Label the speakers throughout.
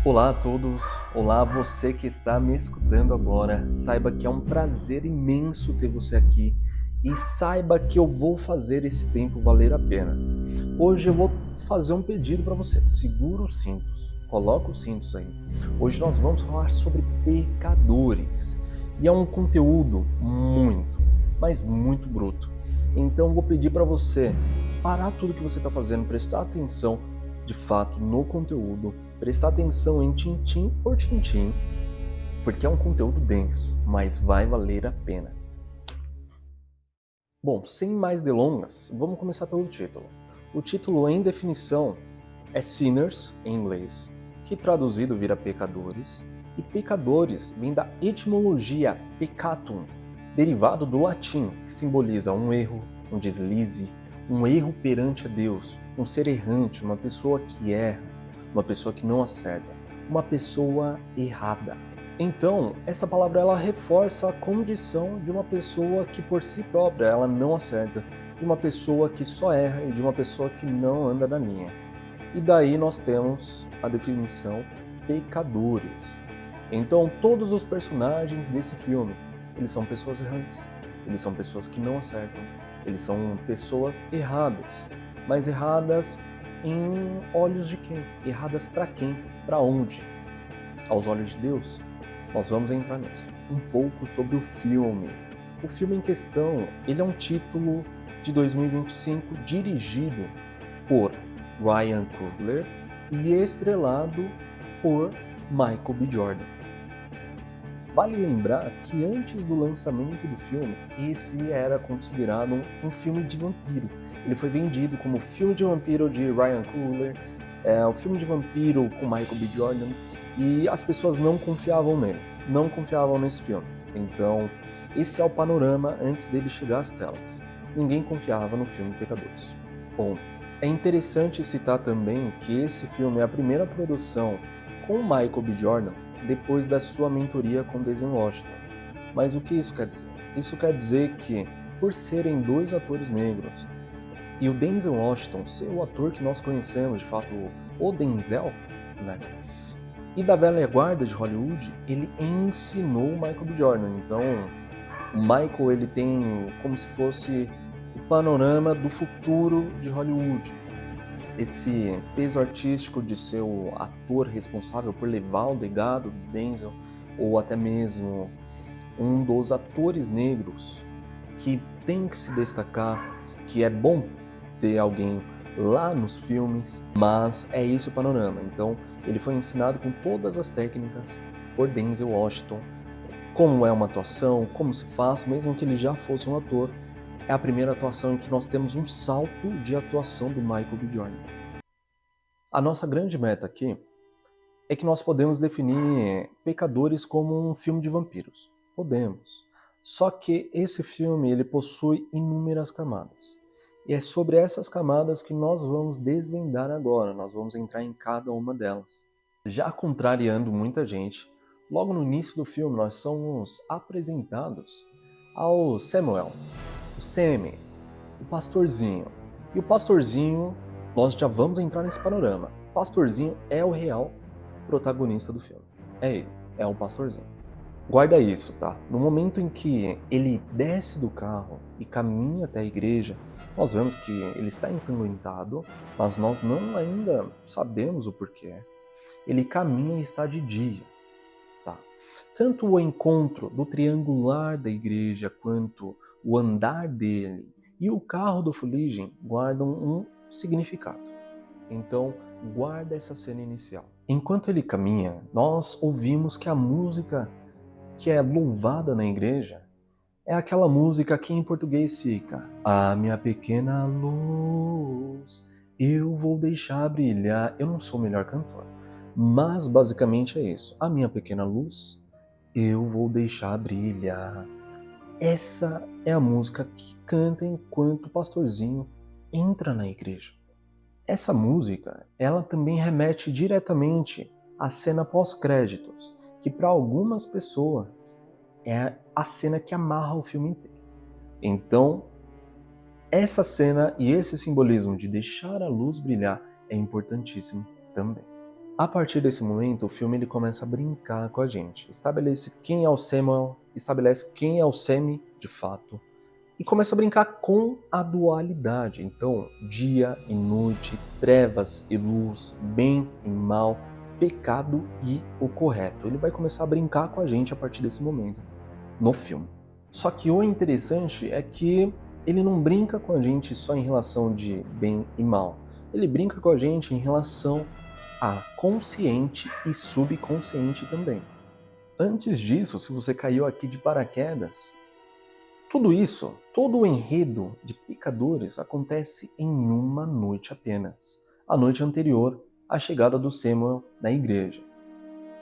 Speaker 1: Olá a todos, olá você que está me escutando agora. Saiba que é um prazer imenso ter você aqui e saiba que eu vou fazer esse tempo valer a pena. Hoje eu vou fazer um pedido para você. Segura os cintos, coloca os cintos aí. Hoje nós vamos falar sobre pecadores e é um conteúdo muito, mas muito bruto. Então eu vou pedir para você parar tudo que você está fazendo, prestar atenção de fato no conteúdo, prestar atenção em tintim por tintim, porque é um conteúdo denso, mas vai valer a pena. Bom, sem mais delongas, vamos começar pelo título. O título em definição é Sinners, em inglês, que traduzido vira pecadores, e pecadores vem da etimologia peccatum, derivado do latim, que simboliza um erro, um deslize, um erro perante a Deus, um ser errante, uma pessoa que erra, uma pessoa que não acerta, uma pessoa errada. Então, essa palavra ela reforça a condição de uma pessoa que por si própria ela não acerta, de uma pessoa que só erra e de uma pessoa que não anda na linha. E daí nós temos a definição pecadores. Então, todos os personagens desse filme, eles são pessoas errantes, eles são pessoas que não acertam, eles são pessoas erradas, mas erradas em olhos de quem? Erradas para quem? Para onde? Aos olhos de Deus? Nós vamos entrar nisso. Um pouco sobre o filme. O filme em questão, ele é um título de 2025 dirigido por Ryan Coogler e estrelado por Michael B. Jordan. Vale lembrar que antes do lançamento do filme, esse era considerado um filme de vampiro. Ele foi vendido como filme de vampiro de Ryan Coogler, o filme de vampiro com Michael B. Jordan, e as pessoas não confiavam nele, não confiavam nesse filme. Então, esse é o panorama antes dele chegar às telas. Ninguém confiava no filme Pecadores. Bom, é interessante citar também que esse filme é a primeira produção com Michael B. Jordan depois da sua mentoria com Denzel Washington. Mas o que isso quer dizer? Isso quer dizer que, por serem dois atores negros, e o Denzel Washington ser o ator que nós conhecemos, de fato, o Denzel, né? E da velha guarda de Hollywood, ele ensinou o Michael B. Jordan. Então, o Michael ele tem como se fosse o panorama do futuro de Hollywood. Esse peso artístico de ser o ator responsável por levar o legado do Denzel, ou até mesmo um dos atores negros que tem que se destacar, que é bom ter alguém lá nos filmes, mas é esse o panorama. Então, ele foi ensinado com todas as técnicas por Denzel Washington, como é uma atuação, como se faz, mesmo que ele já fosse um ator. É a primeira atuação em que nós temos um salto de atuação do Michael B. Jordan. A nossa grande meta aqui é que nós podemos definir Pecadores como um filme de vampiros. Podemos. Só que esse filme ele possui inúmeras camadas. E é sobre essas camadas que nós vamos desvendar agora, nós vamos entrar em cada uma delas. Já contrariando muita gente, logo no início do filme nós somos apresentados ao Samuel, o Sammy, o pastorzinho. E o pastorzinho, nós já vamos entrar nesse panorama. O pastorzinho é o real protagonista do filme. É ele, é o pastorzinho. Guarda isso, tá? No momento em que ele desce do carro e caminha até a igreja, nós vemos que ele está ensanguentado, mas nós não ainda sabemos o porquê. Ele caminha e está de dia, tá? Tanto o encontro do triangular da igreja quanto o andar dele e o carro do fuligem guardam um significado. Então, guarda essa cena inicial. Enquanto ele caminha, nós ouvimos que a música que é louvada na igreja é aquela música que em português fica: a minha pequena luz, eu vou deixar brilhar. Eu não sou o melhor cantor, mas basicamente é isso. A minha pequena luz, eu vou deixar brilhar. Essa é a música que canta enquanto o pastorzinho entra na igreja. Essa música, ela também remete diretamente à cena pós-créditos, que para algumas pessoas é a cena que amarra o filme inteiro. Então, essa cena e esse simbolismo de deixar a luz brilhar é importantíssimo também. A partir desse momento, o filme ele começa a brincar com a gente. Estabelece quem é o Samuel, estabelece quem é o Sammy, de fato, e começa a brincar com a dualidade. Então, dia e noite, trevas e luz, bem e mal, pecado e o correto. Ele vai começar a brincar com a gente a partir desse momento, no filme. Só que o interessante é que ele não brinca com a gente só em relação de bem e mal. Ele brinca com a gente em relação a consciente e subconsciente também. Antes disso, se você caiu aqui de paraquedas, tudo isso, todo o enredo de Pecadores acontece em uma noite apenas, a noite anterior à chegada do Samuel na igreja.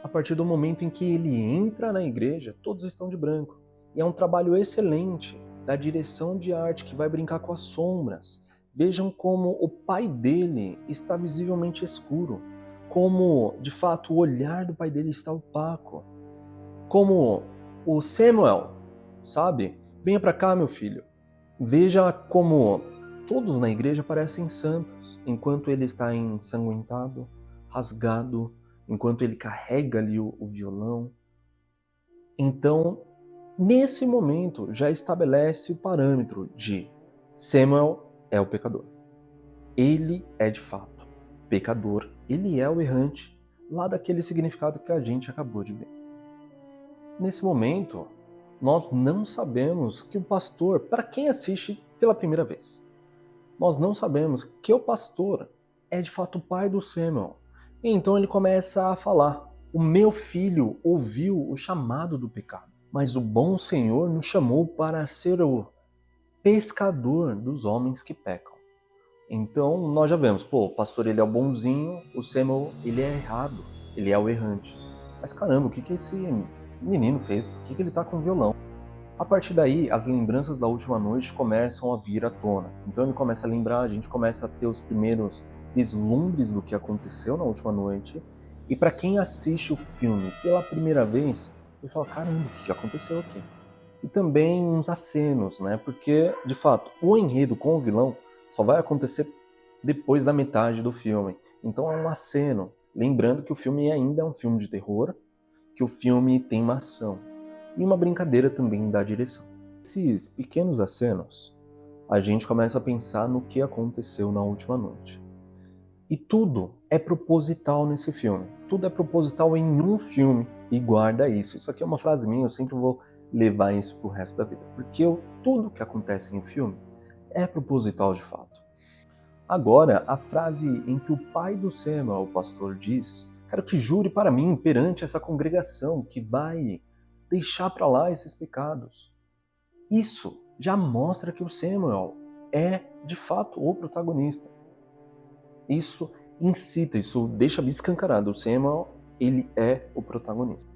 Speaker 1: A partir do momento em que ele entra na igreja, todos estão de branco. E é um trabalho excelente da direção de arte que vai brincar com as sombras. Vejam como o pai dele está visivelmente escuro, como, de fato, o olhar do pai dele está opaco, como o Samuel, sabe? Venha para cá, meu filho. Veja como todos na igreja parecem santos, enquanto ele está ensanguentado, rasgado, enquanto ele carrega ali o violão. Então, nesse momento, já estabelece o parâmetro de Samuel é o pecador. Ele é de fato pecador, ele é o errante, lá daquele significado que a gente acabou de ver. Nesse momento, nós não sabemos que o pastor, para quem assiste pela primeira vez, nós não sabemos que o pastor é de fato o pai do Samuel. E então ele começa a falar: o meu filho ouviu o chamado do pecado, mas o bom Senhor nos chamou para ser o pescador dos homens que pecam. Então nós já vemos, o pastor ele é o bonzinho, o Samuel ele é errado, ele é o errante. Mas caramba, o que esse menino fez? Por que ele tá com violão? A partir daí, as lembranças da última noite começam a vir à tona. Então ele começa a lembrar, a gente começa a ter os primeiros vislumbres do que aconteceu na última noite. E para quem assiste o filme pela primeira vez, ele fala: caramba, o que aconteceu aqui? E também uns acenos, né? Porque, de fato, o enredo com o vilão só vai acontecer depois da metade do filme. Então é um aceno, lembrando que o filme ainda é um filme de terror, que o filme tem uma ação e uma brincadeira também da direção. Esses pequenos acenos, a gente começa a pensar no que aconteceu na última noite. E tudo é proposital nesse filme. Tudo é proposital em um filme, e guarda isso. Isso aqui é uma frase minha, eu sempre vou levar isso pro resto da vida. Porque tudo que acontece em filme é proposital de fato. Agora, a frase em que o pai do Samuel, o pastor, diz: quero que jure para mim perante essa congregação que vai deixar para lá esses pecados. Isso já mostra que o Samuel é, de fato, o protagonista. Isso incita, isso deixa bem escancarado. O Samuel, ele é o protagonista.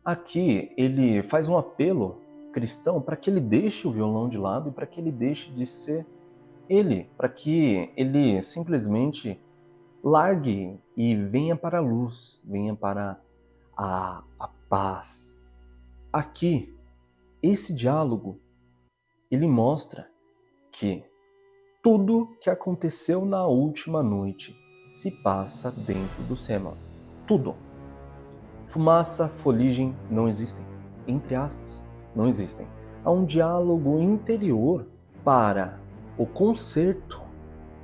Speaker 1: Aqui, ele faz um apelo cristão para que ele deixe o violão de lado e para que ele deixe de ser ele, para que ele simplesmente largue e venha para a luz, venha para a paz. Aqui, esse diálogo, ele mostra que tudo que aconteceu na última noite se passa dentro do Samuel. Tudo. Fumaça, fuligem não existem. Entre aspas, não existem. Há um diálogo interior para o concerto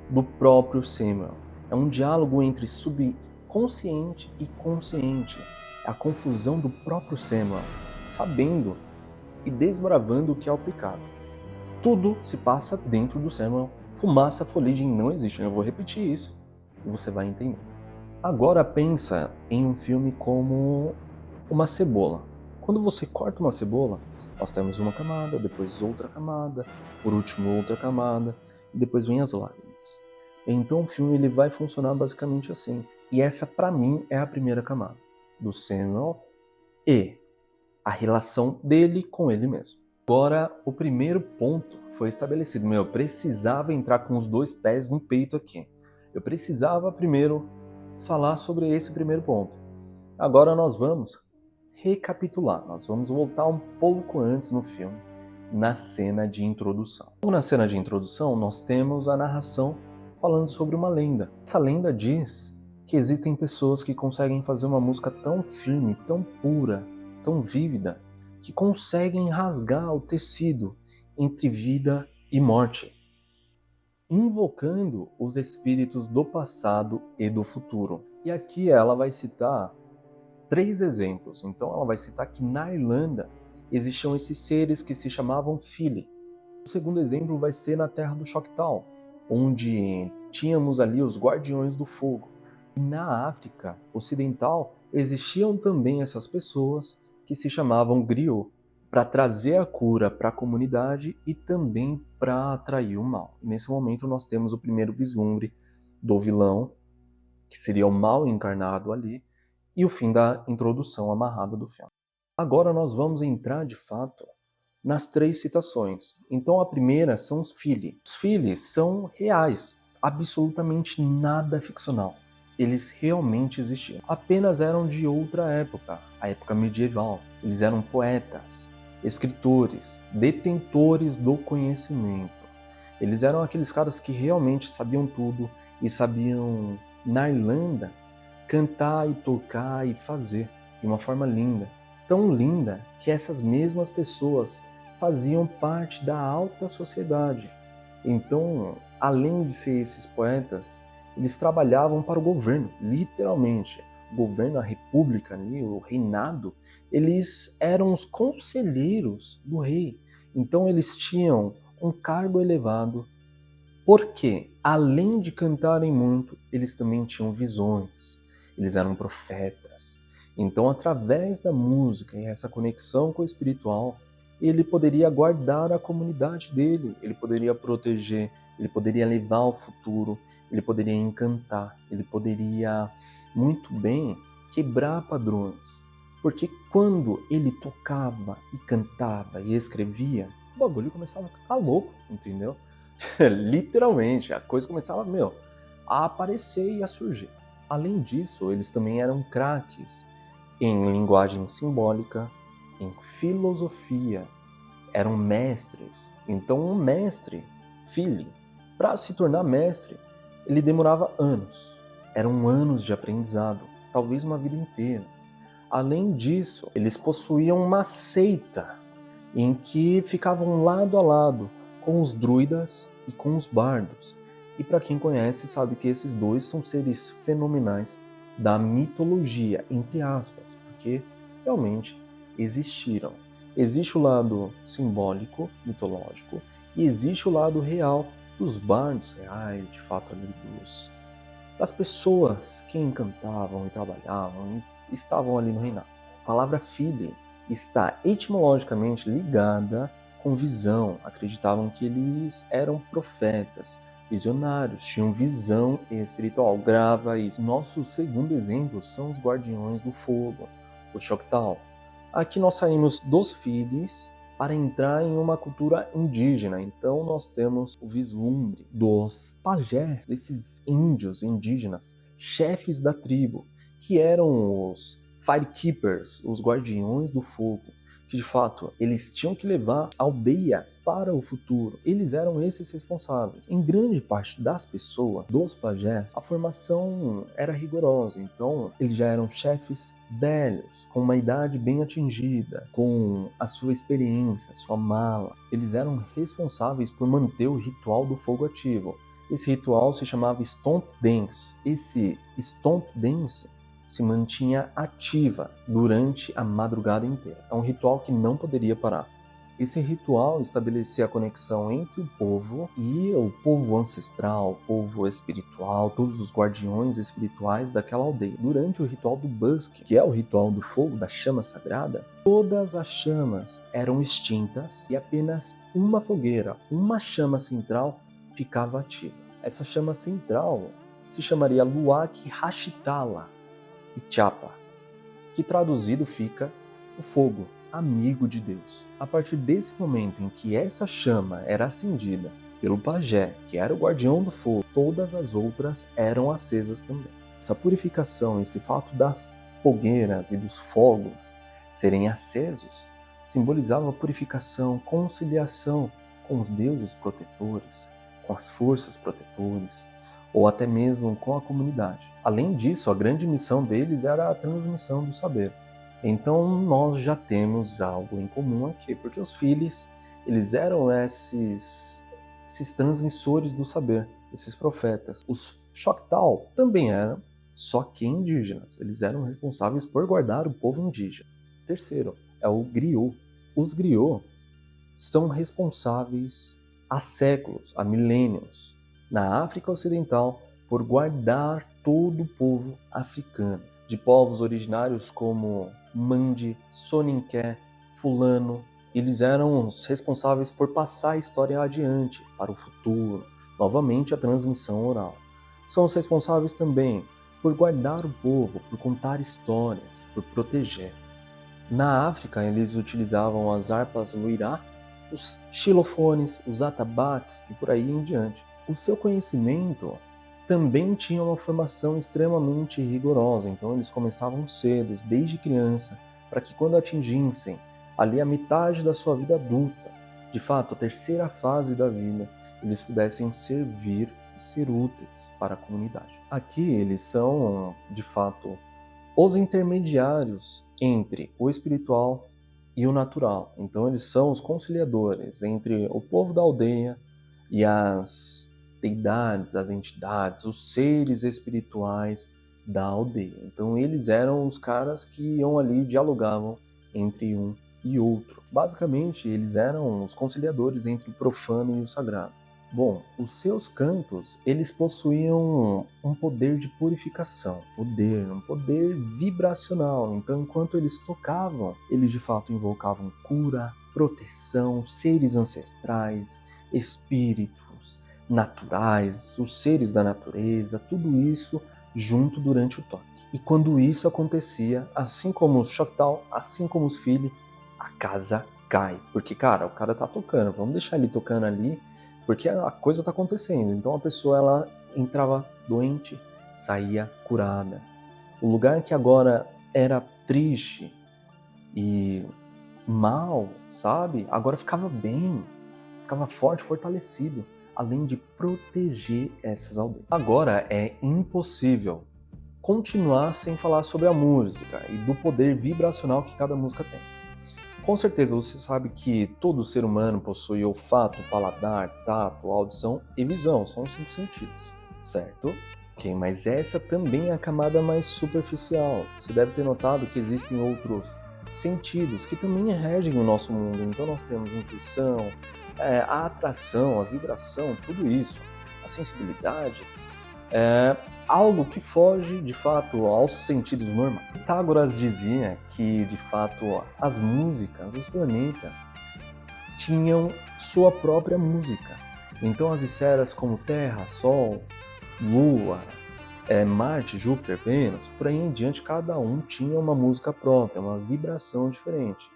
Speaker 1: do próprio Samuel. É um diálogo entre subconsciente e consciente. É a confusão do próprio Samuel, sabendo e desbravando o que é o pecado. Tudo se passa dentro do Samuel. Fumaça, fuligem não existe. Eu vou repetir isso e você vai entender. Agora pensa em um filme como uma cebola. Quando você corta uma cebola, nós temos uma camada, depois outra camada, por último outra camada, e depois vem as lágrimas. Então o filme ele vai funcionar basicamente assim. E essa, para mim, é a primeira camada do Samuel e a relação dele com ele mesmo. Agora, o primeiro ponto foi estabelecido. Eu precisava entrar com os dois pés no peito aqui. Eu precisava primeiro falar sobre esse primeiro ponto. Agora nós vamos recapitular. Nós vamos voltar um pouco antes no filme, na cena de introdução. Na cena de introdução, nós temos a narração falando sobre uma lenda. Essa lenda diz que existem pessoas que conseguem fazer uma música tão firme, tão pura, tão vívida, que conseguem rasgar o tecido entre vida e morte, invocando os espíritos do passado e do futuro. E aqui ela vai citar 3 exemplos. Então ela vai citar que na Irlanda existiam esses seres que se chamavam Fili. O segundo exemplo vai ser na terra do Choctaw, onde tínhamos ali os Guardiões do Fogo. E na África Ocidental existiam também essas pessoas que se chamavam Griot, para trazer a cura para a comunidade e também para atrair o mal. Nesse momento nós temos o primeiro vislumbre do vilão, que seria o mal encarnado ali, e o fim da introdução amarrada do filme. Agora nós vamos entrar de fato nas 3 citações. Então a primeira são os Fili. Os Fili são reais, absolutamente nada ficcional. Eles realmente existiam. Apenas eram de outra época, a época medieval. Eles eram poetas, escritores, detentores do conhecimento. Eles eram aqueles caras que realmente sabiam tudo e sabiam, na Irlanda, cantar e tocar e fazer de uma forma linda. Tão linda que essas mesmas pessoas faziam parte da alta sociedade. Então, além de ser esses poetas, eles trabalhavam para o governo, literalmente. O governo, a república, o reinado, eles eram os conselheiros do rei. Então eles tinham um cargo elevado, porque, além de cantarem muito, eles também tinham visões. Eles eram profetas. Então, através da música e essa conexão com o espiritual, ele poderia guardar a comunidade dele, ele poderia proteger, ele poderia levar ao futuro, ele poderia encantar, ele poderia muito bem quebrar padrões. Porque quando ele tocava e cantava e escrevia, o bagulho começava a ficar louco, entendeu? Literalmente, a coisa começava, a aparecer e a surgir. Além disso, eles também eram craques em linguagem simbólica, em filosofia, eram mestres. Então um mestre, Fili, para se tornar mestre, ele demorava anos. Eram anos de aprendizado, talvez uma vida inteira. Além disso, eles possuíam uma seita em que ficavam lado a lado com os druidas e com os bardos. E para quem conhece sabe que esses dois são seres fenomenais da mitologia, entre aspas, porque realmente existiram. Existe o lado simbólico, mitológico, e existe o lado real dos bardos reais, de fato ali das pessoas que encantavam e trabalhavam e estavam ali no reinado. A palavra Fili está etimologicamente ligada com visão. Acreditavam que eles eram profetas, visionários, tinham visão espiritual. Grava isso. Nosso segundo exemplo são os Guardiões do Fogo, o Choctaw. Aqui nós saímos dos Filis para entrar em uma cultura indígena. Então nós temos o vislumbre dos pajés, desses índios indígenas, chefes da tribo, que eram os Firekeepers, os Guardiões do Fogo, que de fato eles tinham que levar a aldeia para o futuro. Eles eram esses responsáveis. Em grande parte das pessoas, dos pajés, a formação era rigorosa, então eles já eram chefes velhos, com uma idade bem atingida, com a sua experiência, a sua mala. Eles eram responsáveis por manter o ritual do fogo ativo. Esse ritual se chamava Stomp Dance. Esse Stomp Dance se mantinha ativa durante a madrugada inteira. É um ritual que não poderia parar. Esse ritual estabelecia a conexão entre o povo e o povo ancestral, o povo espiritual, todos os guardiões espirituais daquela aldeia. Durante o ritual do Busk, que é o ritual do fogo, da chama sagrada, todas as chamas eram extintas e apenas uma fogueira, uma chama central, ficava ativa. Essa chama central se chamaria Luak Hashitala Ichapa, que traduzido fica o fogo, amigo de Deus. A partir desse momento em que essa chama era acendida pelo pajé, que era o guardião do fogo, todas as outras eram acesas também. Essa purificação, esse fato das fogueiras e dos fogos serem acesos, simbolizava a purificação, conciliação com os deuses protetores, com as forças protetoras, ou até mesmo com a comunidade. Além disso, a grande missão deles era a transmissão do saber. Então nós já temos algo em comum aqui, porque os Filis, eles eram esses transmissores do saber, esses profetas. Os Choctaw também eram, só que indígenas. Eles eram responsáveis por guardar o povo indígena. Terceiro, é o Griot. Os Griot são responsáveis há séculos, há milênios, na África Ocidental, por guardar todo o povo africano, de povos originários como Mandi, Soninké, Fulano. Eles eram os responsáveis por passar a história adiante, para o futuro, novamente a transmissão oral. São os responsáveis também por guardar o povo, por contar histórias, por proteger. Na África, eles utilizavam as harpas luirá, os xilofones, os atabaques e por aí em diante. O seu conhecimento também tinha uma formação extremamente rigorosa, então eles começavam cedo, desde criança, para que quando atingissem ali a metade da sua vida adulta, de fato a terceira fase da vida, eles pudessem servir e ser úteis para a comunidade. Aqui eles são, de fato, os intermediários entre o espiritual e o natural. Então eles são os conciliadores entre o povo da aldeia e as deidades, as entidades, os seres espirituais da aldeia. Então eles eram os caras que iam ali, dialogavam entre um e outro. Basicamente, eles eram os conciliadores entre o profano e o sagrado. Bom, os seus cantos, eles possuíam um poder de purificação, um poder vibracional. Então, enquanto eles tocavam, eles de fato invocavam cura, proteção, seres ancestrais, espíritos naturais, os seres da natureza, tudo isso junto durante o toque. E quando isso acontecia, assim como os Choctaw, assim como os Fili, a casa cai. Porque, cara, o cara tá tocando, vamos deixar ele tocando ali, porque a coisa tá acontecendo. Então a pessoa, ela entrava doente, saía curada. O lugar que agora era triste e mal, sabe? Agora ficava bem, ficava forte, fortalecido, além de proteger essas aldeias. Agora é impossível continuar sem falar sobre a música e do poder vibracional que cada música tem. Com certeza você sabe que todo ser humano possui olfato, paladar, tato, audição e visão, são os 5 sentidos, certo? Ok, mas essa também é a camada mais superficial. Você deve ter notado que existem outros sentidos que também regem o nosso mundo. Então nós temos a intuição, a atração, a vibração, tudo isso, a sensibilidade, algo que foge, de fato, aos sentidos normais. Pitágoras dizia que, de fato, as músicas, os planetas, tinham sua própria música. Então as esferas como Terra, Sol, Lua, Marte, Júpiter, Vênus, por aí em diante, cada um tinha uma música própria, uma vibração diferente.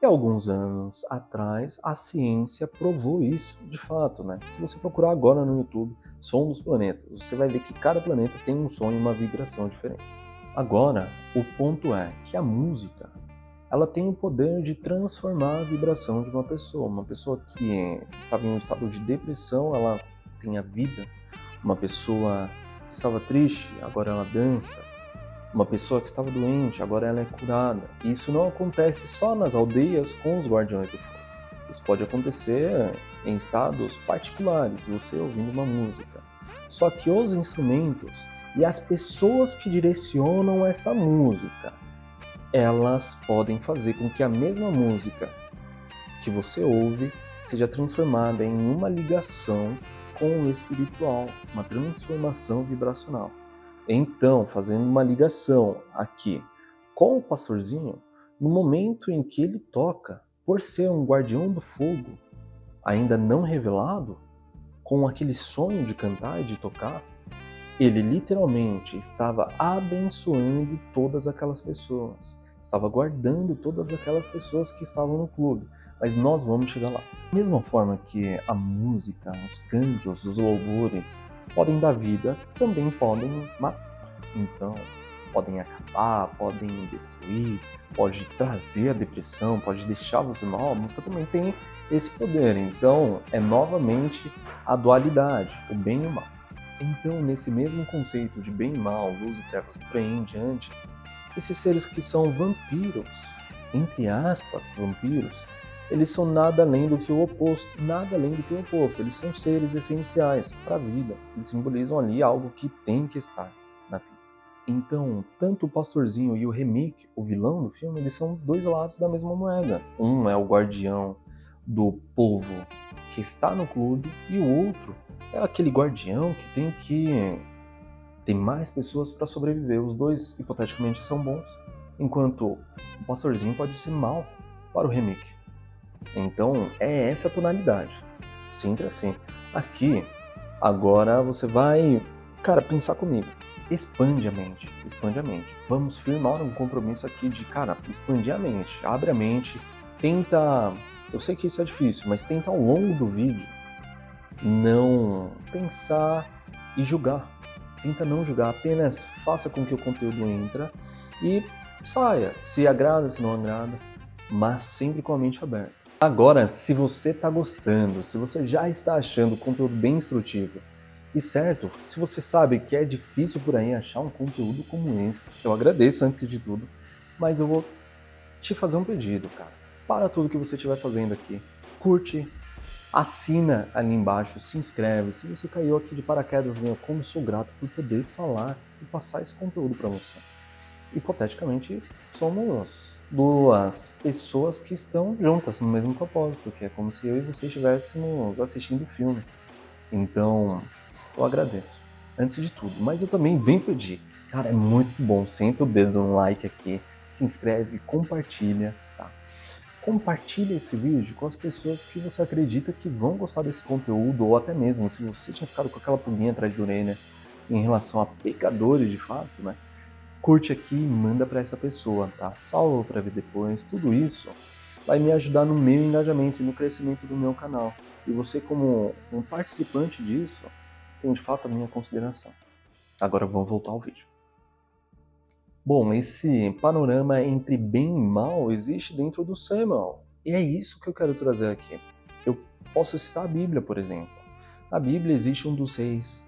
Speaker 1: E alguns anos atrás, a ciência provou isso, de fato, né? Se você procurar agora no YouTube, som dos planetas, você vai ver que cada planeta tem um som e uma vibração diferente. Agora, o ponto é que a música, ela tem o poder de transformar a vibração de uma pessoa que estava em um estado de depressão, ela tem a vida, uma pessoa que estava triste, agora ela dança, uma pessoa que estava doente, agora ela é curada. E isso não acontece só nas aldeias com os Guardiões do Fogo. Isso pode acontecer em estados particulares, você ouvindo uma música. Só que os instrumentos e as pessoas que direcionam essa música, elas podem fazer com que a mesma música que você ouve seja transformada em uma ligação com o espiritual, uma transformação vibracional. Então, fazendo uma ligação aqui com o pastorzinho, no momento em que ele toca, por ser um guardião do fogo, ainda não revelado, com aquele sonho de cantar e de tocar, ele literalmente estava abençoando todas aquelas pessoas, estava guardando todas aquelas pessoas que estavam no clube. Mas nós vamos chegar lá. Da mesma forma que a música, os cantos, os louvores podem dar vida, também podem matar. Então, podem acabar, podem destruir, pode trazer a depressão, pode deixar você mal. A música também tem esse poder. Então, é novamente a dualidade, o bem e o mal. Então, nesse mesmo conceito de bem e mal, luz e trevas, por aí em diante, esses seres que são vampiros, entre aspas, vampiros, eles são nada além do que o oposto, nada além do que o oposto. Eles são seres essenciais para a vida. Eles simbolizam ali algo que tem que estar na vida. Então, tanto o pastorzinho e o Remick, o vilão do filme, eles são dois lados da mesma moeda. Um é o guardião do povo que está no clube e o outro é aquele guardião que tem mais pessoas para sobreviver. Os dois, hipoteticamente, são bons, enquanto o pastorzinho pode ser mal para o Remick. Então, é essa a tonalidade. Sempre assim. Aqui, agora você vai, cara, pensar comigo. Expande a mente, expande a mente. Vamos firmar um compromisso aqui de, cara, expandir a mente, abre a mente, tenta... Eu sei que isso é difícil, mas tenta ao longo do vídeo não pensar e julgar. Tenta não julgar, apenas faça com que o conteúdo entre e saia. Se agrada, se não agrada, mas sempre com a mente aberta. Agora, se você está gostando, se você já está achando o conteúdo bem instrutivo, e certo, se você sabe que é difícil por aí achar um conteúdo como esse, eu agradeço antes de tudo, mas eu vou te fazer um pedido, cara. Para tudo que você estiver fazendo aqui, curte, assina ali embaixo, se inscreve. Se você caiu aqui de paraquedas, meu, como eu sou grato por poder falar e passar esse conteúdo para você. Hipoteticamente, somos duas pessoas que estão juntas no mesmo propósito, que é como se eu e você estivéssemos assistindo o filme. Então, eu agradeço, antes de tudo. Mas eu também venho pedir, cara, é muito bom, senta o dedo no like aqui, se inscreve, compartilha, tá? Compartilha esse vídeo com as pessoas que você acredita que vão gostar desse conteúdo, ou até mesmo se você tinha ficado com aquela pulguinha atrás da orelha em relação a pecadores de fato, né? Curte aqui e manda para essa pessoa, tá? Salva para ver depois. Tudo isso vai me ajudar no meu engajamento e no crescimento do meu canal. E você, como um participante disso, tem de fato a minha consideração. Agora vamos voltar ao vídeo. Bom, esse panorama entre bem e mal existe dentro do Samuel. E é isso que eu quero trazer aqui. Eu posso citar a Bíblia, por exemplo. Na Bíblia existe um dos reis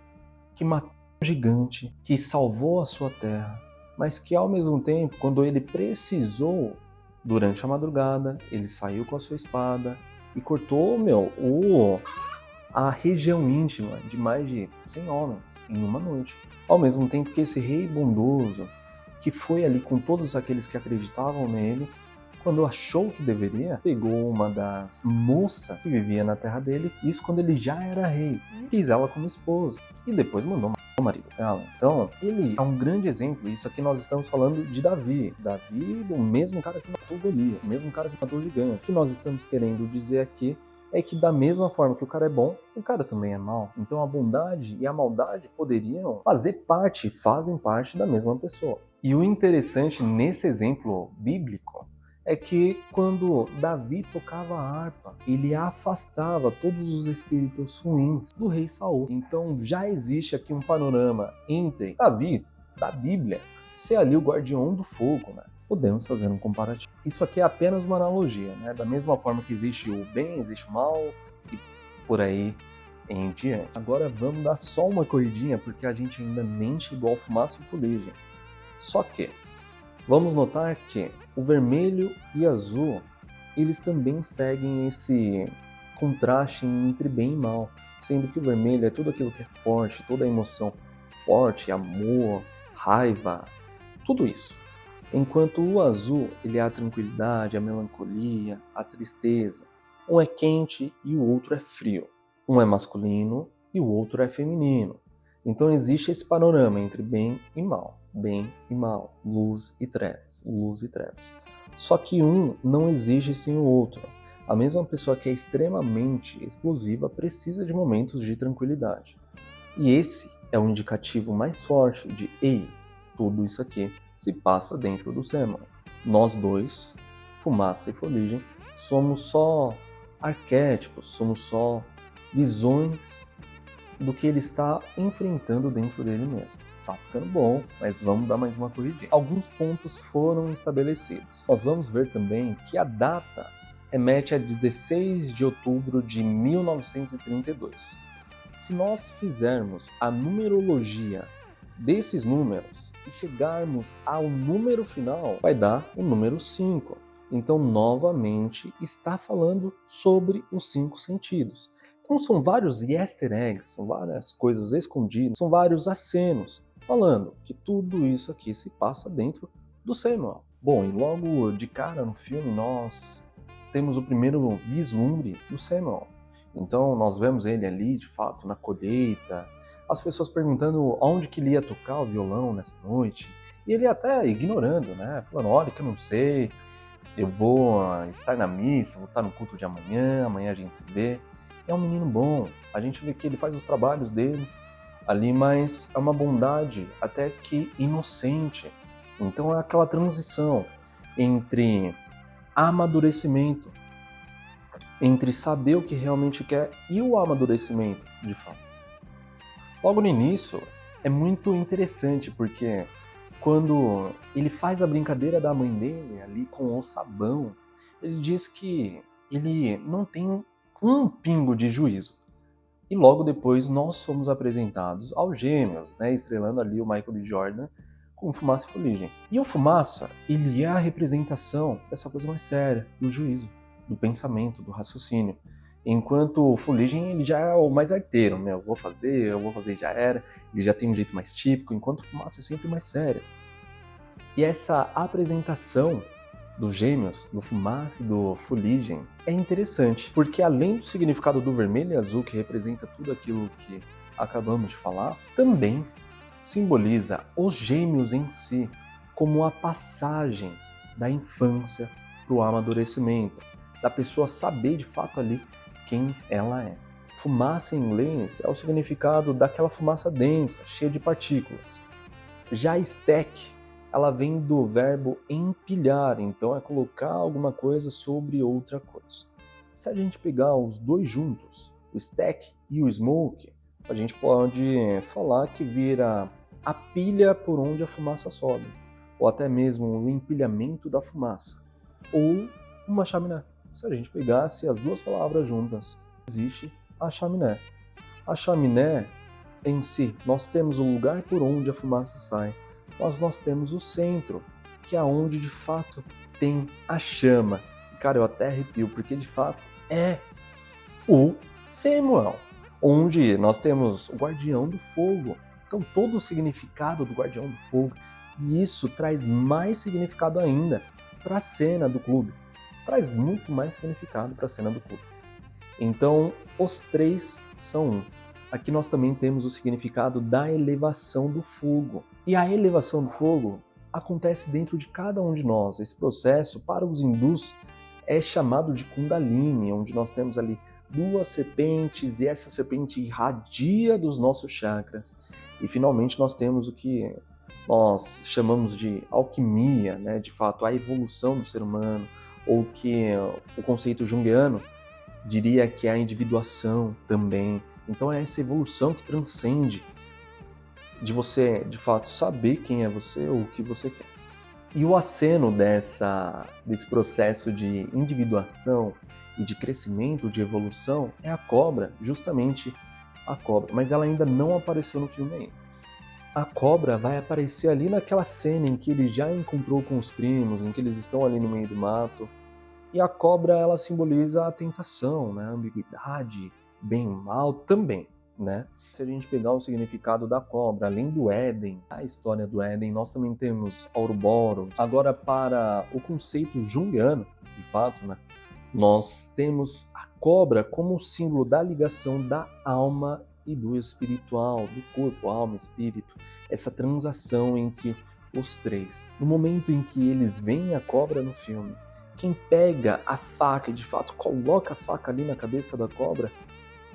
Speaker 1: que matou um gigante, que salvou a sua terra, mas que ao mesmo tempo, quando ele precisou, durante a madrugada, ele saiu com a sua espada e cortou, a região íntima de mais de 100 homens em uma noite. Ao mesmo tempo que esse rei bondoso, que foi ali com todos aqueles que acreditavam nele, quando achou que deveria, pegou uma das moças que vivia na terra dele, isso quando ele já era rei, e quis ela como esposa, e depois mandou o marido dela. Então, ele é um grande exemplo. Isso aqui nós estamos falando de Davi. Davi, o mesmo cara que matou Golias, o mesmo cara que matou o gigante. O que nós estamos querendo dizer aqui é que da mesma forma que o cara é bom, o cara também é mau. Então a bondade e a maldade poderiam fazem parte da mesma pessoa. E o interessante nesse exemplo bíblico é que quando Davi tocava a harpa, ele afastava todos os espíritos ruins do rei Saul. Então já existe aqui um panorama entre Davi, da Bíblia, ser ali o guardião do fogo, né? Podemos fazer um comparativo. Isso aqui é apenas uma analogia, né? Da mesma forma que existe o bem, existe o mal e por aí em diante. Agora vamos dar só uma corridinha, porque a gente ainda mente igual fumaça e fuligem. Só que vamos notar que o vermelho e azul, eles também seguem esse contraste entre bem e mal, sendo que o vermelho é tudo aquilo que é forte, toda a emoção forte, amor, raiva, tudo isso. Enquanto o azul, ele é a tranquilidade, a melancolia, a tristeza. Um é quente e o outro é frio. Um é masculino e o outro é feminino. Então existe esse panorama entre bem e mal, luz e trevas, luz e trevas. Só que um não exige sem o outro. A mesma pessoa que é extremamente explosiva precisa de momentos de tranquilidade. E esse é o indicativo mais forte de, ei, tudo isso aqui se passa dentro do Samuel. Nós dois, fumaça e fuligem, somos só arquétipos, somos só visões do que ele está enfrentando dentro dele mesmo. Tá ficando bom, mas vamos dar mais uma corridinha. Alguns pontos foram estabelecidos. Nós vamos ver também que a data remete a 16 de outubro de 1932. Se nós fizermos a numerologia desses números e chegarmos ao número final, vai dar o número 5. Então, novamente, está falando sobre os 5 sentidos. Então, são vários easter eggs, são várias coisas escondidas, são vários acenos, falando que tudo isso aqui se passa dentro do Samuel. Bom, e logo de cara no filme nós temos o primeiro vislumbre do Samuel. Então nós vemos ele ali, de fato, na colheita, as pessoas perguntando onde que ele ia tocar o violão nessa noite, e ele até ignorando, né, falando, olha que eu não sei, eu vou estar na missa, vou estar no culto de amanhã a gente se vê. É um menino bom, a gente vê que ele faz os trabalhos dele ali, mas é uma bondade até que inocente. Então é aquela transição entre amadurecimento, entre saber o que realmente quer e o amadurecimento, de fato. Logo no início, é muito interessante, porque quando ele faz a brincadeira da mãe dele ali com o sabão, ele diz que ele não tem um pingo de juízo. E logo depois nós somos apresentados aos gêmeos, né, estrelando ali o Michael B. Jordan com Fumaça e Fuligem. E o Fumaça, ele é a representação dessa coisa mais séria, do juízo, do pensamento, do raciocínio. Enquanto o Fuligem, ele já é o mais arteiro, né? Eu vou fazer e já era. Ele já tem um jeito mais típico, enquanto o Fumaça é sempre mais sério. E essa apresentação dos gêmeos, do Fumaça e do Fuligem, é interessante, porque além do significado do vermelho e azul, que representa tudo aquilo que acabamos de falar, também simboliza os gêmeos em si, como a passagem da infância para o amadurecimento, da pessoa saber de fato ali quem ela é. Fumaça em inglês é o significado daquela fumaça densa, cheia de partículas. Já stack, ela vem do verbo empilhar, então é colocar alguma coisa sobre outra coisa. Se a gente pegar os dois juntos, o stack e o smoke, a gente pode falar que vira a pilha por onde a fumaça sobe, ou até mesmo o empilhamento da fumaça, ou uma chaminé. Se a gente pegasse as duas palavras juntas, existe a chaminé. A chaminé em si, nós temos o lugar por onde a fumaça sai, mas nós temos o centro, que é onde de fato tem a chama. Cara, eu até arrepio, porque de fato é o Samuel, onde nós temos o Guardião do Fogo. Então todo o significado do Guardião do Fogo, e isso traz mais significado ainda para a cena do clube. Traz muito mais significado para a cena do clube. Então, os três são um. Aqui nós também temos o significado da elevação do fogo. E a elevação do fogo acontece dentro de cada um de nós. Esse processo, para os hindus, é chamado de Kundalini, onde nós temos ali duas serpentes e essa serpente irradia dos nossos chakras. E finalmente nós temos o que nós chamamos de alquimia, né? De fato, a evolução do ser humano, ou que o conceito junguiano diria que é a individuação também. Então é essa evolução que transcende de você, de fato, saber quem é você ou o que você quer. E o aceno desse processo de individuação e de crescimento, de evolução, é a cobra, justamente a cobra. Mas ela ainda não apareceu no filme ainda. A cobra vai aparecer ali naquela cena em que ele já encontrou com os primos, em que eles estão ali no meio do mato. E a cobra, ela simboliza a tentação, né? A ambiguidade, bem e mal também, né? Se a gente pegar o significado da cobra, além do Éden, a história do Éden, nós também temos Ouroboros. Agora, para o conceito junguiano, de fato, né? Nós temos a cobra como símbolo da ligação da alma e do espiritual, do corpo, alma e espírito, essa transação entre os três. No momento em que eles veem a cobra no filme, quem pega a faca e de fato coloca a faca ali na cabeça da cobra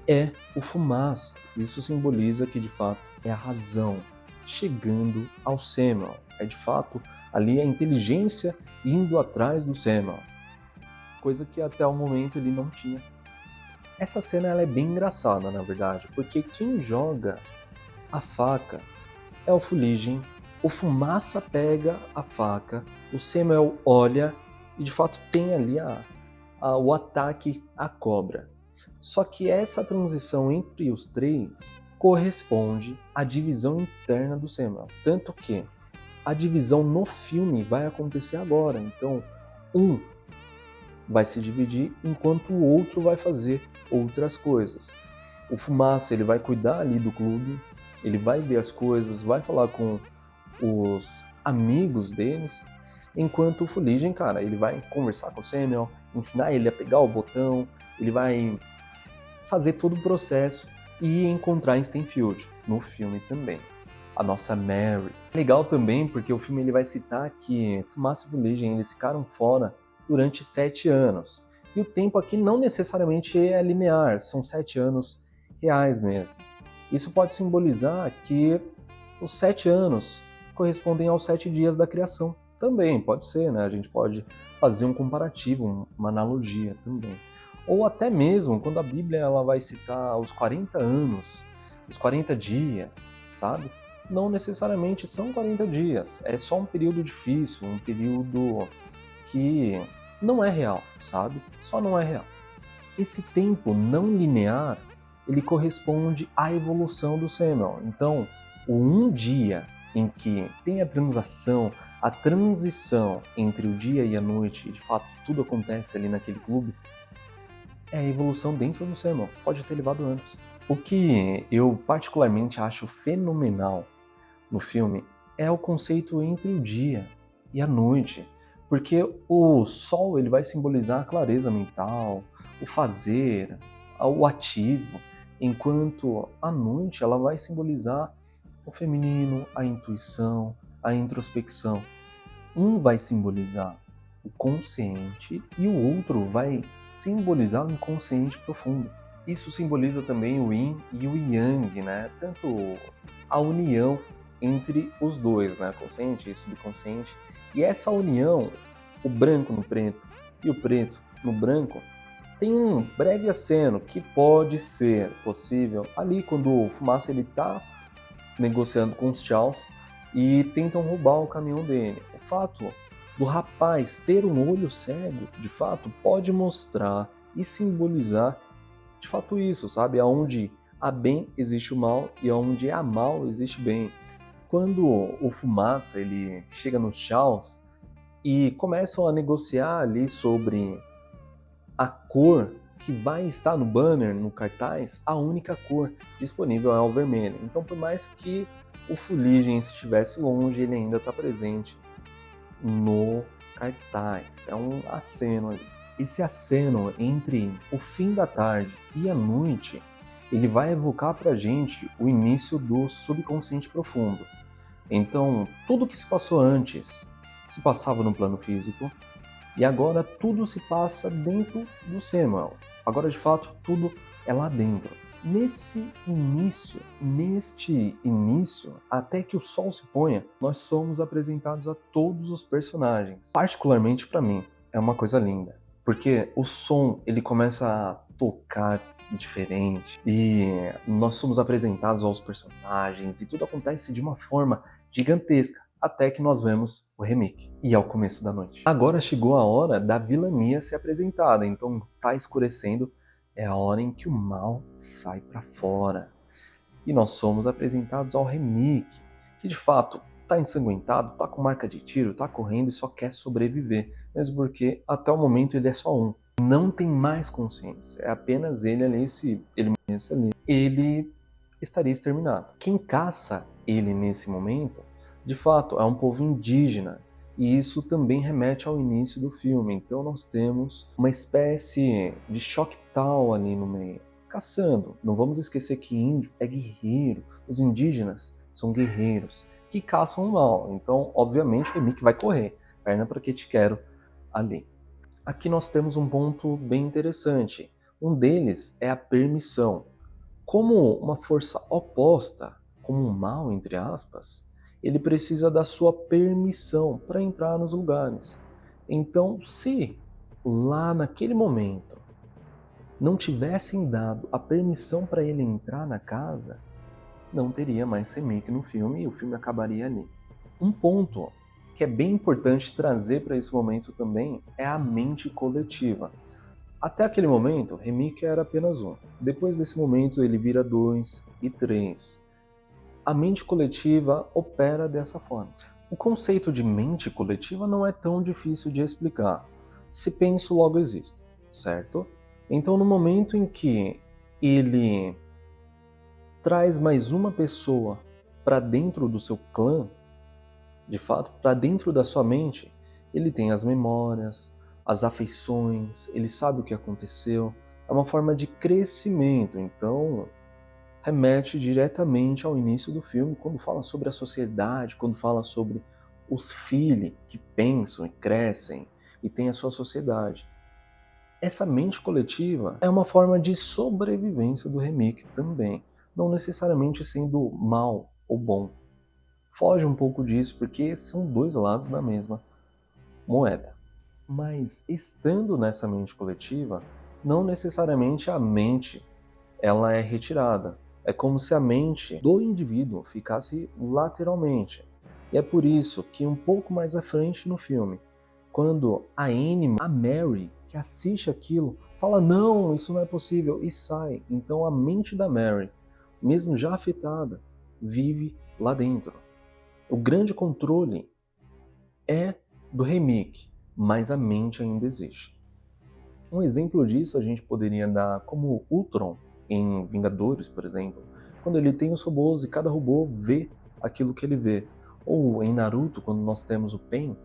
Speaker 1: é o Fumaça. Isso simboliza que de fato é a razão chegando ao Samuel. É de fato ali a inteligência indo atrás do Samuel, coisa que até o momento ele não tinha. Essa cena ela é bem engraçada, na verdade, porque quem joga a faca é o Fuligem, o Fumaça pega a faca, o Samuel olha e de fato tem ali o ataque à cobra. Só que essa transição entre os três corresponde à divisão interna do Samuel. Tanto que a divisão no filme vai acontecer agora. Então, um vai se dividir enquanto o outro vai fazer outras coisas. O Fumaça, ele vai cuidar ali do clube, ele vai ver as coisas, vai falar com os amigos deles, enquanto o Fuligem, cara, ele vai conversar com o Samuel, ensinar ele a pegar o botão, ele vai fazer todo o processo e encontrar em Stanfield, no filme também. A nossa Mary. Legal também porque o filme ele vai citar que Fumaça e Fuligem eles ficaram fora durante 7 anos. E o tempo aqui não necessariamente é linear, são 7 anos reais mesmo. Isso pode simbolizar que os 7 anos correspondem aos 7 dias da criação. Também pode ser, né? A gente pode fazer um comparativo, uma analogia também. Ou até mesmo quando a Bíblia ela vai citar os 40 anos, os 40 dias, sabe? Não necessariamente são 40 dias, é só um período difícil, um período que não é real, sabe? Só não é real. Esse tempo não linear, ele corresponde à evolução do Samuel. Então, o um dia em que tem a transição entre o dia e a noite, de fato tudo acontece ali naquele clube, é a evolução dentro do Samuel. Pode ter levado anos. O que eu particularmente acho fenomenal no filme é o conceito entre o dia e a noite, porque o sol ele vai simbolizar a clareza mental, o fazer, o ativo, enquanto a noite ela vai simbolizar o feminino, a intuição, a introspecção. Um vai simbolizar o consciente e o outro vai simbolizar o inconsciente profundo. Isso simboliza também o yin e o yang, né? Tanto a união entre os dois, né? Consciente e subconsciente. E essa união, o branco no preto e o preto no branco, tem um breve aceno que pode ser possível ali quando o Fumaça ele tá negociando com os Chows e tentam roubar o caminhão dele. O fato do rapaz ter um olho cego, de fato, pode mostrar e simbolizar de fato isso, sabe? Aonde há bem existe o mal e aonde há mal existe bem. Quando o Fumaça ele chega nos Chows e começam a negociar ali sobre a cor que vai estar no banner, no cartaz, a única cor disponível é o vermelho. Então, por mais que o Fuligem estivesse longe, ele ainda está presente no cartaz. É um aceno ali. Esse aceno entre o fim da tarde e a noite, ele vai evocar pra gente o início do subconsciente profundo. Então, tudo que se passou antes se passava no plano físico e agora tudo se passa dentro do Samuel. Agora, de fato, tudo é lá dentro. Neste início, até que o sol se ponha, nós somos apresentados a todos os personagens. Particularmente para mim, é uma coisa linda, porque o som ele começa a tocar diferente e nós somos apresentados aos personagens e tudo acontece de uma forma gigantesca até que nós vemos o remake e é o começo da noite. Agora chegou a hora da vilania ser apresentada, então tá escurecendo. É a hora em que o mal sai para fora. E nós somos apresentados ao remake, que de fato tá ensanguentado, tá com marca de tiro, tá correndo e só quer sobreviver. Mesmo porque até o momento ele é só um. Não tem mais consciência. É apenas ele ali, se ele morresse ali, ele estaria exterminado. Quem caça ele nesse momento, de fato, é um povo indígena. E isso também remete ao início do filme. Então nós temos uma espécie de Choctaw ali no meio, caçando. Não vamos esquecer que índio é guerreiro. Os indígenas são guerreiros que caçam o mal. Então, obviamente, o remake vai correr. Perna pra que te quero ali. Aqui nós temos um ponto bem interessante. Um deles é a permissão. Como uma força oposta, como um mal, entre aspas, ele precisa da sua permissão para entrar nos lugares. Então, se lá naquele momento não tivessem dado a permissão para ele entrar na casa, não teria mais remake no filme e o filme acabaria ali. Um ponto que é bem importante trazer para esse momento também é a mente coletiva. Até aquele momento, Remake era apenas um. Depois desse momento, ele vira 2 e 3. A mente coletiva opera dessa forma. O conceito de mente coletiva não é tão difícil de explicar. Se penso, logo existo, certo? Então, no momento em que ele traz mais uma pessoa para dentro do seu clã, de fato, para dentro da sua mente, ele tem as memórias, as afeições, ele sabe o que aconteceu. É uma forma de crescimento, então remete diretamente ao início do filme, quando fala sobre a sociedade, quando fala sobre os filhos que pensam e crescem e têm a sua sociedade. Essa mente coletiva é uma forma de sobrevivência do Remake também, não necessariamente sendo mal ou bom. Foge um pouco disso porque são dois lados da mesma moeda. Mas estando nessa mente coletiva, não necessariamente a mente ela é retirada. É como se a mente do indivíduo ficasse lateralmente. E é por isso que um pouco mais à frente no filme, quando a Annie, a Mary, que assiste aquilo, fala não, isso não é possível, e sai. Então a mente da Mary, mesmo já afetada, vive lá dentro. O grande controle é do Remake, mas a mente ainda existe. Um exemplo disso a gente poderia dar como Ultron em Vingadores, por exemplo, quando ele tem os robôs e cada robô vê aquilo que ele vê. Ou em Naruto, quando nós temos o Pain,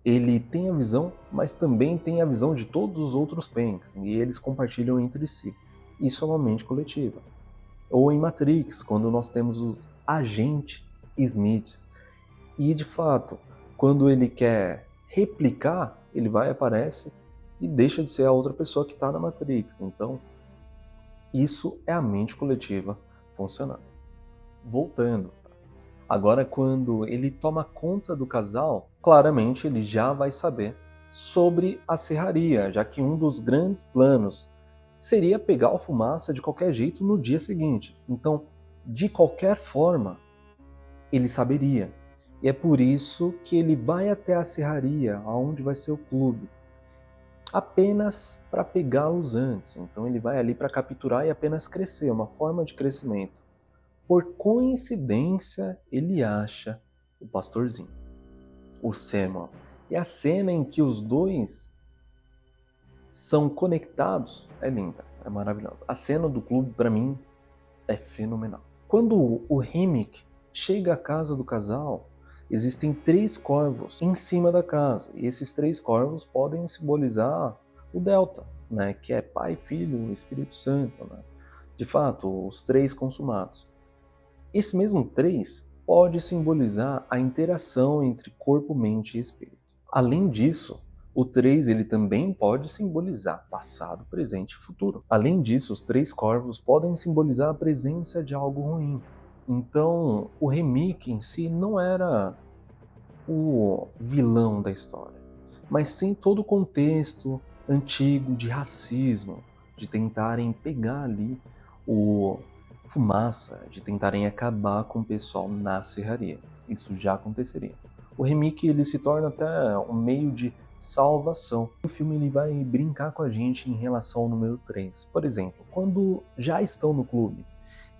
Speaker 1: ele tem a visão, mas também tem a visão de todos os outros Pains, e eles compartilham entre si. Isso é uma mente coletiva. Ou em Matrix, quando nós temos o agente Smith, e de fato, quando ele quer replicar, ele vai, aparece e deixa de ser a outra pessoa que está na Matrix. Então, isso é a mente coletiva funcionando. Voltando. Agora, quando ele toma conta do casal, claramente ele já vai saber sobre a serraria, já que um dos grandes planos seria pegar o Fumaça de qualquer jeito no dia seguinte. Então, de qualquer forma, ele saberia. E é por isso que ele vai até a serraria, aonde vai ser o clube, apenas para pegá-los antes. Então ele vai ali para capturar e apenas crescer, uma forma de crescimento. Por coincidência, ele acha o pastorzinho, o Samuel. E a cena em que os dois são conectados é linda, é maravilhosa. A cena do clube, para mim, é fenomenal. Quando o Remake chega à casa do casal, existem 3 corvos em cima da casa. E esses 3 corvos podem simbolizar o Delta, né? Que é Pai, Filho e Espírito Santo. Né? De fato, os 3 consumados. Esse mesmo 3 pode simbolizar a interação entre corpo, mente e espírito. Além disso, o 3 ele também pode simbolizar passado, presente e futuro. Além disso, os 3 corvos podem simbolizar a presença de algo ruim. Então, o Remake em si não era o vilão da história, mas sim todo o contexto antigo de racismo, de tentarem pegar ali o Fumaça, de tentarem acabar com o pessoal na serraria. Isso já aconteceria. O Remake ele se torna até um meio de salvação. O filme ele vai brincar com a gente em relação ao número 3. Por exemplo, quando já estão no clube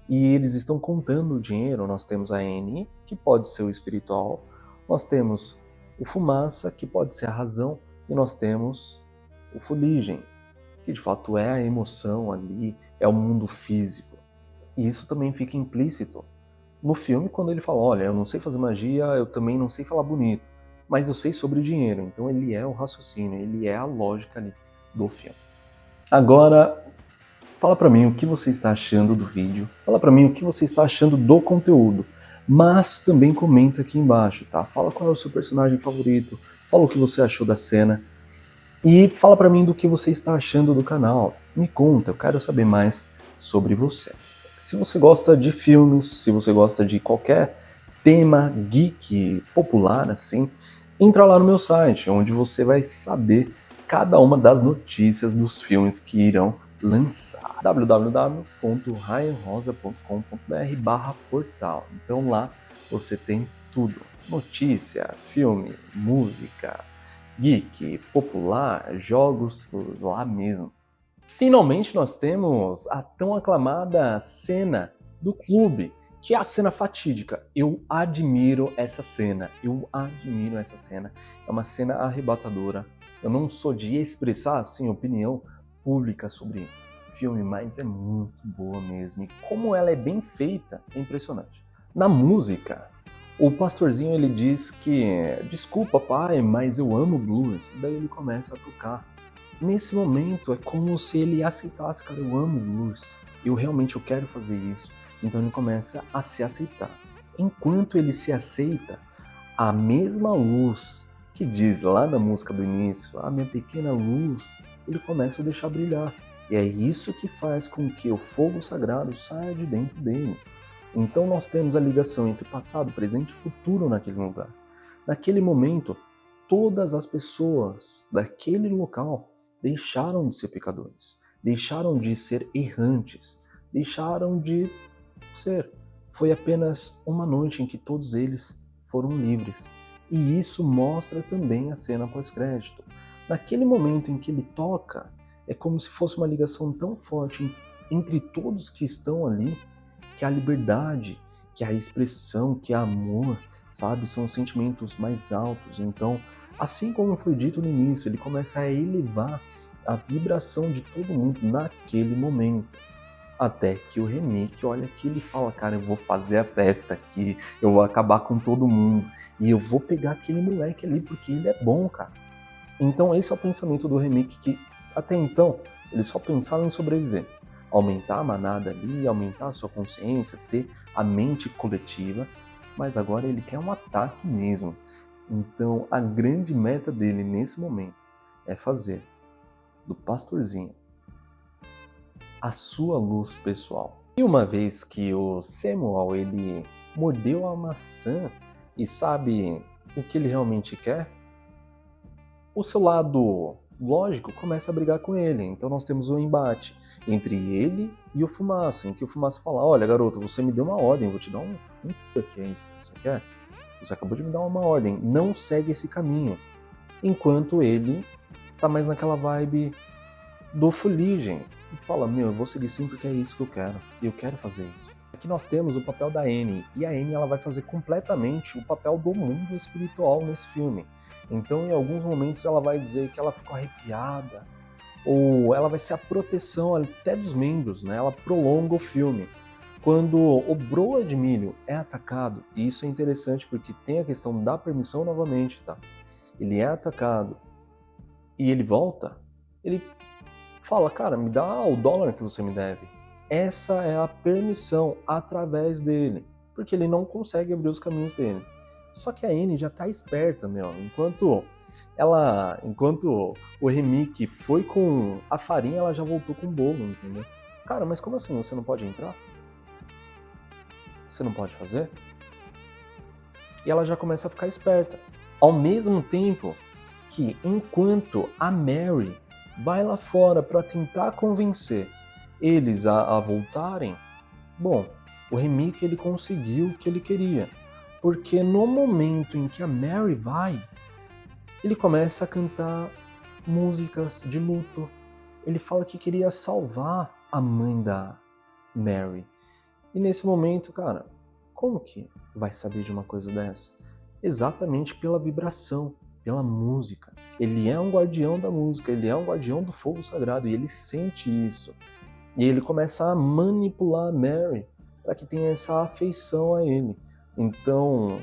Speaker 1: e eles estão contando o dinheiro, nós temos a Annie, que pode ser o espiritual, nós temos o Fumaça, que pode ser a razão, e nós temos o Fuligem, que de fato é a emoção ali, é o mundo físico. E isso também fica implícito no filme quando ele fala, olha, eu não sei fazer magia, eu também não sei falar bonito, mas eu sei sobre dinheiro. Então ele é o raciocínio, ele é a lógica ali do filme. Agora, fala pra mim o que você está achando do vídeo, fala pra mim o que você está achando do conteúdo, mas também comenta aqui embaixo, tá? Fala qual é o seu personagem favorito, fala o que você achou da cena e fala pra mim do que você está achando do canal. Me conta, eu quero saber mais sobre você. Se você gosta de filmes, se você gosta de qualquer tema geek popular assim, entra lá no meu site, onde você vai saber cada uma das notícias dos filmes que irão lançar. www.ryanrosa.com.br/portal. Então lá você tem tudo: notícia, filme, música, geek, popular, jogos lá mesmo. Finalmente nós temos a tão aclamada cena do clube, que é a cena fatídica. Eu admiro essa cena, É uma cena arrebatadora. Eu não sou de expressar, assim, opinião pública sobre o filme, mas é muito boa mesmo. E como ela é bem feita, é impressionante. Na música, o pastorzinho ele diz que desculpa pai, mas eu amo blues. Daí ele começa a tocar. Nesse momento é como se ele aceitasse, cara, eu amo blues. Eu quero fazer isso. Então ele começa a se aceitar. Enquanto ele se aceita, a mesma luz que diz lá na música do início, a minha pequena luz, ele começa a deixar brilhar. E é isso que faz com que o fogo sagrado saia de dentro dele. Então nós temos a ligação entre passado, presente e futuro naquele lugar. Naquele momento, todas as pessoas daquele local deixaram de ser pecadores, deixaram de ser errantes, deixaram de ser. Foi apenas uma noite em que todos eles foram livres. E isso mostra também a cena pós-crédito. Naquele momento em que ele toca, é como se fosse uma ligação tão forte entre todos que estão ali, que a liberdade, que a expressão, que o amor, sabe, são sentimentos mais altos. Então, assim como foi dito no início, ele começa a elevar a vibração de todo mundo naquele momento. Até que o remake olha aqui e fala, cara, eu vou fazer a festa aqui, eu vou acabar com todo mundo, e eu vou pegar aquele moleque ali porque ele é bom, cara. Então esse é o pensamento do remake, que até então ele só pensava em sobreviver. Aumentar a manada ali, aumentar a sua consciência, ter a mente coletiva, mas agora ele quer um ataque mesmo. Então a grande meta dele nesse momento é fazer do pastorzinho a sua luz pessoal. E uma vez que o Samuel ele mordeu a maçã e sabe o que ele realmente quer, o seu lado lógico começa a brigar com ele. Então nós temos um embate entre ele e o Fumaça, em que o Fumaça fala, olha garoto, você me deu uma ordem, vou te dar um que é isso que você quer? Você acabou de me dar uma ordem, não segue esse caminho. Enquanto ele tá mais naquela vibe do fuligem. E fala, eu vou seguir sim porque é isso que eu quero. E eu quero fazer isso. Aqui nós temos o papel da Annie. E a Annie ela vai fazer completamente o papel do mundo espiritual nesse filme. Então em alguns momentos ela vai dizer que ela ficou arrepiada. Ou ela vai ser a proteção até dos membros, né? Ela prolonga o filme. Quando o Broa de Milho é atacado, e isso é interessante porque tem a questão da permissão novamente, tá? Ele é atacado e ele volta, ele fala, cara, me dá o dólar que você me deve. Essa é a permissão através dele, porque ele não consegue abrir os caminhos dele. Só que a Annie já tá esperta, enquanto o remake foi com a farinha, ela já voltou com o bolo, entendeu? Cara, mas como assim, você não pode entrar? Você não pode fazer? E ela já começa a ficar esperta. Ao mesmo tempo que, enquanto a Mary vai lá fora para tentar convencer eles a voltarem, bom, o remake ele conseguiu o que ele queria. Porque no momento em que a Mary vai, ele começa a cantar músicas de luto. Ele fala que queria salvar a mãe da Mary. E nesse momento, cara, como que vai saber de uma coisa dessa? Exatamente pela vibração, pela música. Ele é um guardião da música, ele é um guardião do fogo sagrado e ele sente isso. E ele começa a manipular a Mary para que tenha essa afeição a ele. Então,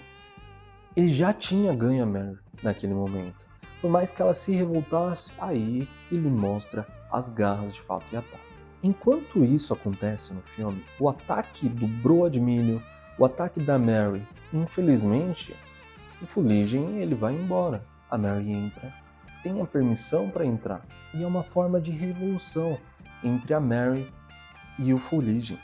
Speaker 1: ele já tinha ganho a Mary naquele momento. Por mais que ela se revoltasse, aí ele mostra as garras de fato e ataque. Enquanto isso acontece no filme, o ataque do Broa de Milho, o ataque da Mary, infelizmente, o Fuligem ele vai embora. A Mary entra, tem a permissão para entrar. E é uma forma de revolução entre a Mary e o Fuligem.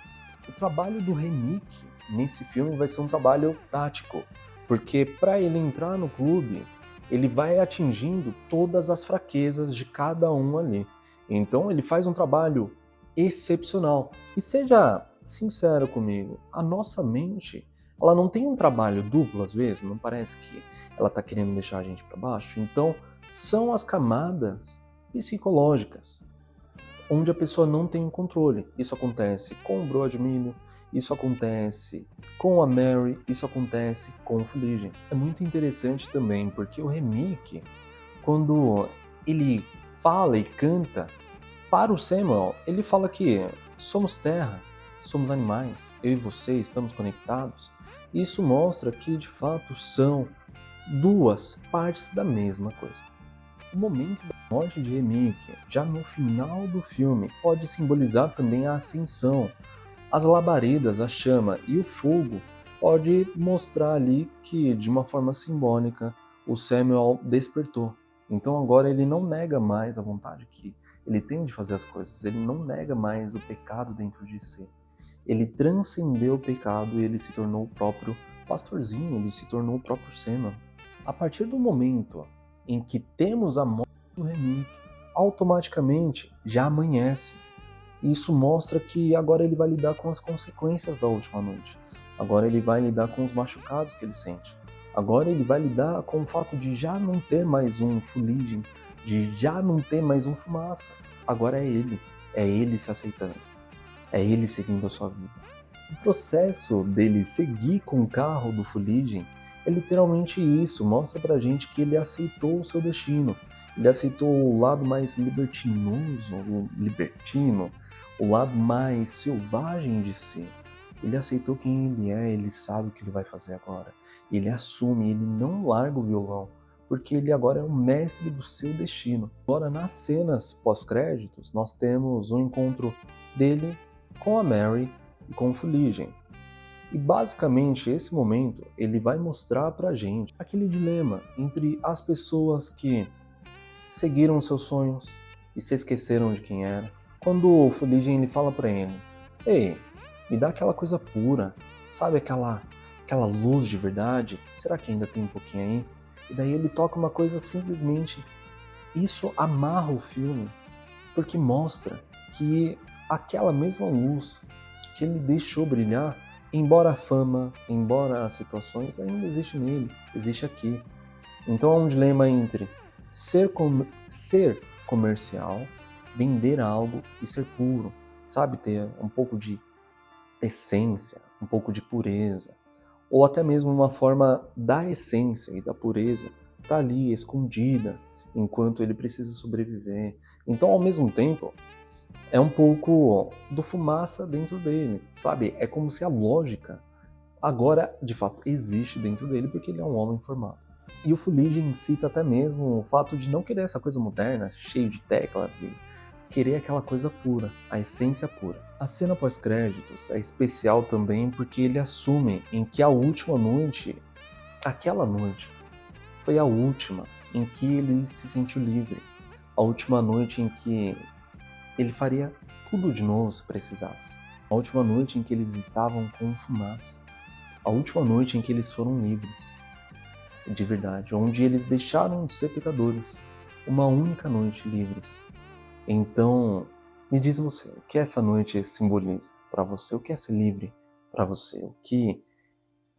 Speaker 1: O trabalho do remake nesse filme vai ser um trabalho tático, porque para ele entrar no clube, ele vai atingindo todas as fraquezas de cada um ali. Então ele faz um trabalho excepcional. E seja sincero comigo, a nossa mente ela não tem um trabalho duplo às vezes? Não parece que ela está querendo deixar a gente para baixo? Então, são as camadas psicológicas onde a pessoa não tem o controle. Isso acontece com o Brodmilho, isso acontece com a Mary, isso acontece com o Fuligem. É muito interessante também, porque o Remmick, quando ele fala e canta para o Samuel, ele fala que somos terra, somos animais, eu e você estamos conectados. Isso mostra que, de fato, são duas partes da mesma coisa. O momento da morte de Remmick, já no final do filme, pode simbolizar também a ascensão. As labaredas, a chama e o fogo pode mostrar ali que, de uma forma simbólica, o Samuel despertou. Então agora ele não nega mais a vontade que ele tem de fazer as coisas, ele não nega mais o pecado dentro de si. Ele transcendeu o pecado e ele se tornou o próprio pastorzinho, ele se tornou o próprio Samuel. A partir do momento em que temos a morte do Remmick, automaticamente já amanhece. Isso mostra que agora ele vai lidar com as consequências da última noite. Agora ele vai lidar com os machucados que ele sente. Agora ele vai lidar com o fato de já não ter mais um Fuligem, de já não ter mais um Fumaça. Agora é ele se aceitando, é ele seguindo a sua vida. O processo dele seguir com o carro do Fuligem é literalmente isso, mostra pra gente que ele aceitou o seu destino, ele aceitou o lado mais libertinoso, libertino, o lado mais selvagem de si. Ele aceitou quem ele é, ele sabe o que ele vai fazer agora. Ele assume, ele não larga o violão, porque ele agora é o mestre do seu destino. Agora, nas cenas pós-créditos, nós temos um encontro dele com a Mary e com o Fuligem. E basicamente esse momento ele vai mostrar pra gente aquele dilema entre as pessoas que seguiram seus sonhos e se esqueceram de quem era. Quando o Fuligem ele fala pra ele: "Ei, me dá aquela coisa pura, sabe aquela luz de verdade? Será que ainda tem um pouquinho aí?" E daí ele toca uma coisa simplesmente. Isso amarra o filme, porque mostra que aquela mesma luz que ele deixou brilhar, embora a fama, embora as situações, ainda existe nele, existe aqui. Então há um dilema entre ser comercial, vender algo e ser puro, sabe? Ter um pouco de essência, um pouco de pureza, ou até mesmo uma forma da essência e da pureza tá ali escondida enquanto ele precisa sobreviver. Então, ao mesmo tempo, é um pouco do Fumaça dentro dele, sabe? É como se a lógica agora, de fato, existe dentro dele porque ele é um homem formado. E o Fuligem cita até mesmo o fato de não querer essa coisa moderna, cheio de teclas, e querer aquela coisa pura, a essência pura. A cena pós-créditos é especial também porque ele assume em que a última noite, aquela noite, foi a última em que ele se sentiu livre, a última noite em que ele faria tudo de novo se precisasse. A última noite em que eles estavam com Fumaça. A última noite em que eles foram livres. De verdade. Onde eles deixaram de ser pecadores. Uma única noite livres. Então, me diz você, o que essa noite simboliza para você? O que é ser livre para você? O que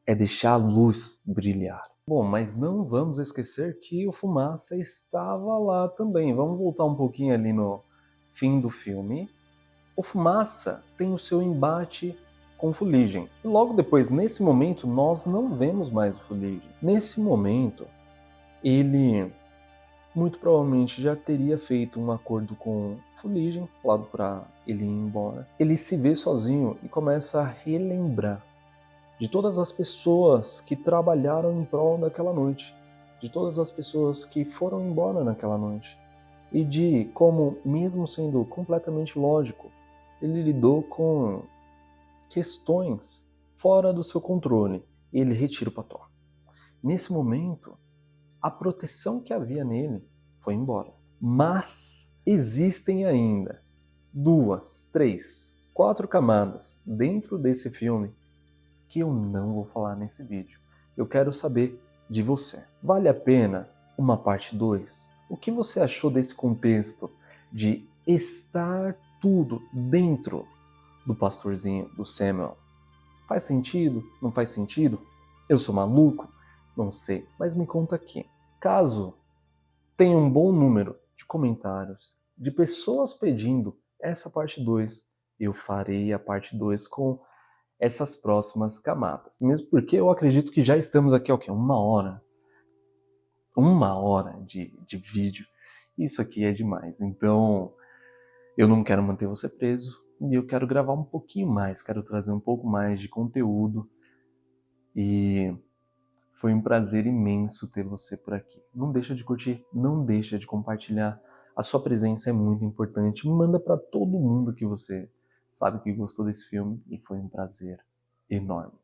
Speaker 1: é deixar a luz brilhar? Bom, mas não vamos esquecer que o Fumaça estava lá também. Vamos voltar um pouquinho ali no fim do filme. O Fumaça tem o seu embate com o Fuligem. E logo depois, nesse momento, nós não vemos mais o Fuligem. Nesse momento, ele muito provavelmente já teria feito um acordo com o Fuligem, falado para ele ir embora. Ele se vê sozinho e começa a relembrar de todas as pessoas que trabalharam em prol daquela noite, de todas as pessoas que foram embora naquela noite, e de como, mesmo sendo completamente lógico, ele lidou com questões fora do seu controle e ele retira o Pató. Nesse momento, a proteção que havia nele foi embora. Mas existem ainda 2, 3, 4 camadas dentro desse filme que eu não vou falar nesse vídeo. Eu quero saber de você. Vale a pena uma parte 2? O que você achou desse contexto de estar tudo dentro do pastorzinho, do Samuel? Faz sentido? Não faz sentido? Eu sou maluco? Não sei, mas me conta aqui. Caso tenha um bom número de comentários, de pessoas pedindo essa parte 2, eu farei a parte 2 com essas próximas camadas. Mesmo porque eu acredito que já estamos aqui, ok, 1 hora. 1 hora de vídeo. Isso aqui é demais. Então, eu não quero manter você preso e eu quero gravar um pouquinho mais, quero trazer um pouco mais de conteúdo. E foi um prazer imenso ter você por aqui. Não deixa de curtir, não deixa de compartilhar. A sua presença é muito importante. Manda para todo mundo que você sabe que gostou desse filme e foi um prazer enorme.